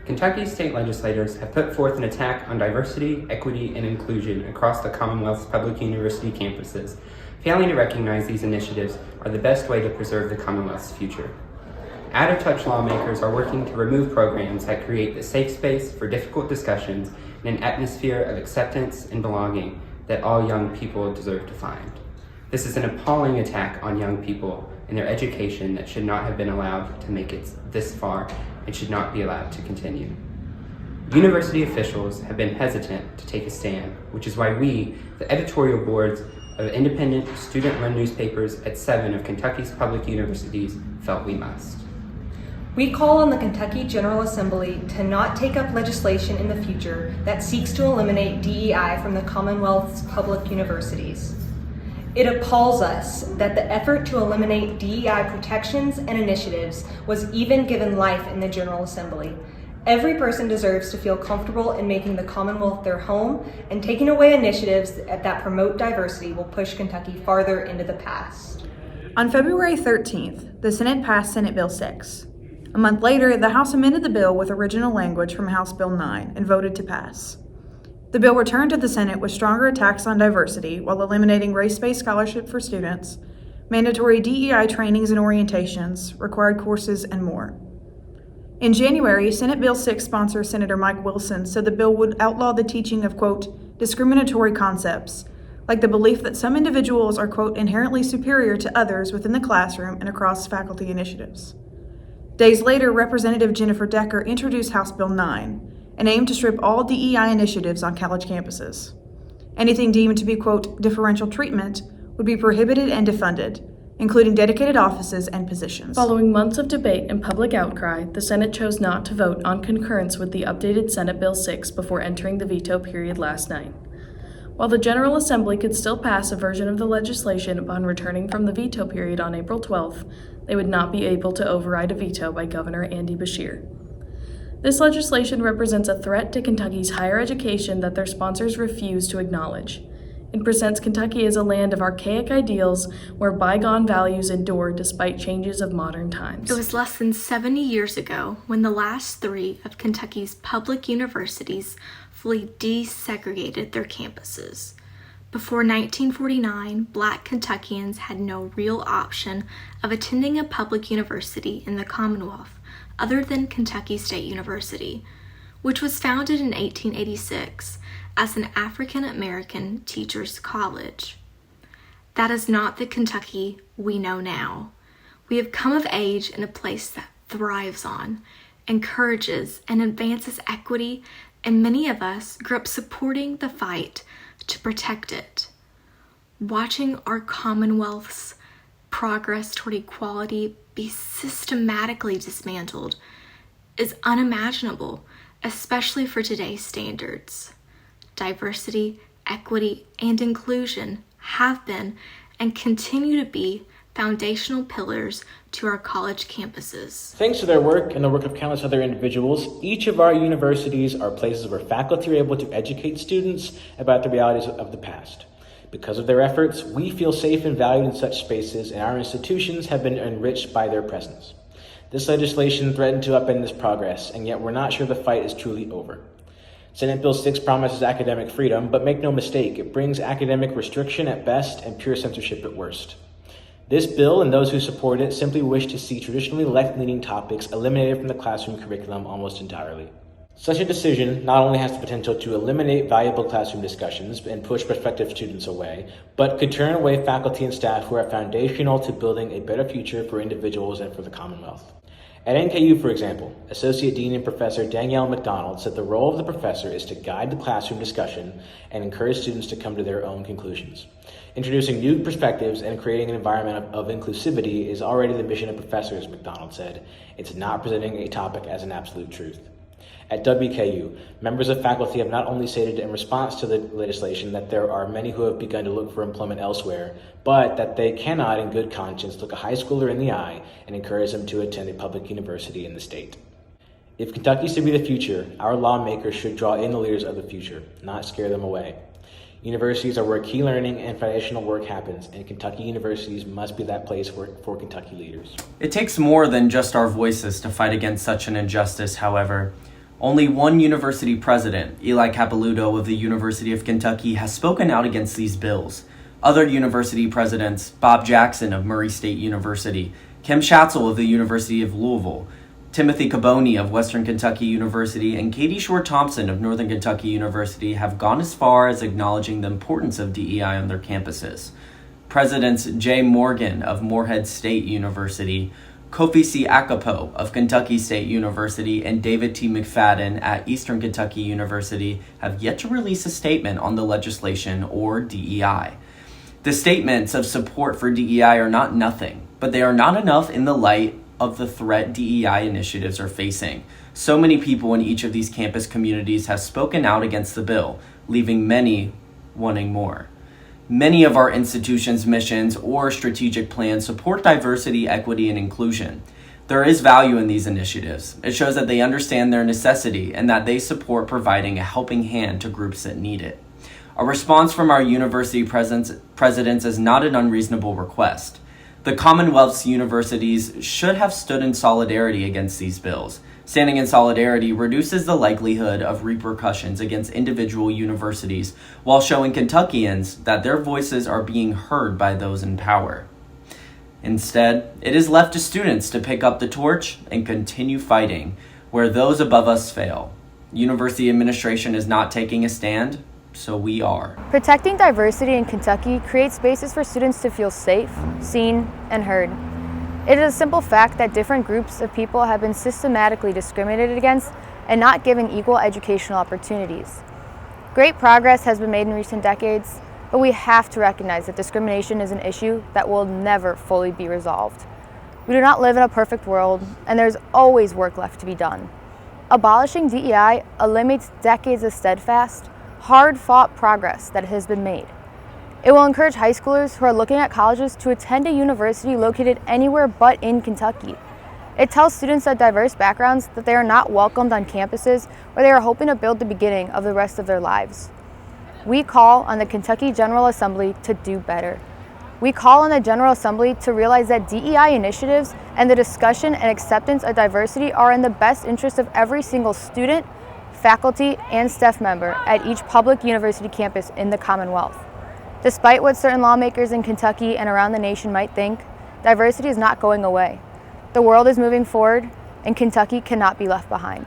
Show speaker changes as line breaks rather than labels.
Kentucky state legislators have put forth an attack on diversity, equity, and inclusion across the Commonwealth's public university campuses. Failing to recognize these initiatives are the best way to preserve the Commonwealth's future. Out-of-touch lawmakers are working to remove programs that create the safe space for difficult discussions and an atmosphere of acceptance and belonging that all young people deserve to find. This is an appalling attack on young people and their education that should not have been allowed to make it this far and should not be allowed to continue. University officials have been hesitant to take a stand, which is why we, the editorial boards of independent student-run newspapers at 7 of Kentucky's public universities, felt we must.
We call on the Kentucky General Assembly to not take up legislation in the future that seeks to eliminate DEI from the Commonwealth's public universities. It appalls us that the effort to eliminate DEI protections and initiatives was even given life in the General Assembly. Every person deserves to feel comfortable in making the Commonwealth their home, and taking away initiatives that promote diversity will push Kentucky farther into the past.
On February 13th, the Senate passed Senate Bill 6. A month later, the House amended the bill with original language from House Bill 9 and voted to pass. The bill returned to the Senate with stronger attacks on diversity while eliminating race-based scholarship for students, mandatory DEI trainings and orientations, required courses, and more. In January, Senate Bill 6 sponsor Senator Mike Wilson said the bill would outlaw the teaching of, quote, discriminatory concepts, like the belief that some individuals are, quote, inherently superior to others within the classroom and across faculty initiatives. Days later, Representative Jennifer Decker introduced House Bill 9, an aim to strip all DEI initiatives on college campuses. Anything deemed to be, quote, differential treatment would be prohibited and defunded, including dedicated offices and positions.
Following months of debate and public outcry, the Senate chose not to vote on concurrence with the updated Senate Bill 6 before entering the veto period last night. While the General Assembly could still pass a version of the legislation upon returning from the veto period on April 12th, they would not be able to override a veto by Governor Andy Beshear. This legislation represents a threat to Kentucky's higher education that their sponsors refuse to acknowledge. It presents Kentucky as a land of archaic ideals where bygone values endure despite changes of modern times.
It was less than 70 years ago when the last 3 of Kentucky's public universities fully desegregated their campuses. Before 1949, Black Kentuckians had no real option of attending a public university in the Commonwealth other than Kentucky State University, which was founded in 1886 as an African American teachers' college. That is not the Kentucky we know now. We have come of age in a place that thrives on, encourages, and advances equity, and many of us grew up supporting the fight to protect it. Watching our Commonwealth's progress toward equality be systematically dismantled is unimaginable, especially for today's standards. Diversity, equity, and inclusion have been and continue to be foundational pillars to our college campuses.
Thanks to their work and the work of countless other individuals, each of our universities are places where faculty are able to educate students about the realities of the past. Because of their efforts, we feel safe and valued in such spaces, and our institutions have been enriched by their presence. This legislation threatened to upend this progress, and yet we're not sure the fight is truly over. Senate Bill 6 promises academic freedom, but make no mistake, it brings academic restriction at best and pure censorship at worst. This bill and those who support it simply wish to see traditionally left-leaning topics eliminated from the classroom curriculum almost entirely. Such a decision not only has the potential to eliminate valuable classroom discussions and push prospective students away, but could turn away faculty and staff who are foundational to building a better future for individuals and for the Commonwealth. At NKU, for example, Associate Dean and Professor Danielle McDonald said the role of the professor is to guide the classroom discussion and encourage students to come to their own conclusions. Introducing new perspectives and creating an environment of inclusivity is already the mission of professors, McDonald said. It's not presenting a topic as an absolute truth. At WKU, members of faculty have not only stated in response to the legislation that there are many who have begun to look for employment elsewhere, but that they cannot in good conscience look a high schooler in the eye and encourage them to attend a public university in the state. If Kentucky is to be the future, our lawmakers should draw in the leaders of the future, not scare them away. Universities are where key learning and foundational work happens, and Kentucky universities must be that place for Kentucky leaders.
It takes more than just our voices to fight against such an injustice, however. Only one university president, Eli Capilouto of the University of Kentucky, has spoken out against these bills. Other university presidents, Bob Jackson of Murray State University, Kim Schatzel of the University of Louisville, Timothy Caboni of Western Kentucky University, and Katie Shore-Thompson of Northern Kentucky University have gone as far as acknowledging the importance of DEI on their campuses. Presidents Jay Morgan of Morehead State University, Kofi C. Akapo of Kentucky State University, and David T. McFadden at Eastern Kentucky University have yet to release a statement on the legislation or DEI. The statements of support for DEI are not nothing, but they are not enough in the light of the threat DEI initiatives are facing. So many people in each of these campus communities have spoken out against the bill, leaving many wanting more. Many of our institutions' missions or strategic plans support diversity, equity, and inclusion. There is value in these initiatives. It shows that they understand their necessity and that they support providing a helping hand to groups that need it. A response from our university presidents is not an unreasonable request. The Commonwealth's universities should have stood in solidarity against these bills. Standing in solidarity reduces the likelihood of repercussions against individual universities while showing Kentuckians that their voices are being heard by those in power. Instead, it is left to students to pick up the torch and continue fighting where those above us fail. University administration is not taking a stand, so we are.
Protecting diversity in Kentucky creates spaces for students to feel safe, seen, and heard. It is a simple fact that different groups of people have been systematically discriminated against and not given equal educational opportunities. Great progress has been made in recent decades, but we have to recognize that discrimination is an issue that will never fully be resolved. We do not live in a perfect world, and there's always work left to be done. Abolishing DEI eliminates decades of steadfast, hard-fought progress that has been made. It will encourage high schoolers who are looking at colleges to attend a university located anywhere but in Kentucky. It tells students of diverse backgrounds that they are not welcomed on campuses where they are hoping to build the beginning of the rest of their lives. We call on the Kentucky General Assembly to do better. We call on the General Assembly to realize that DEI initiatives and the discussion and acceptance of diversity are in the best interest of every single student, faculty, and staff member at each public university campus in the Commonwealth. Despite what certain lawmakers in Kentucky and around the nation might think, diversity is not going away. The world is moving forward, and Kentucky cannot be left behind.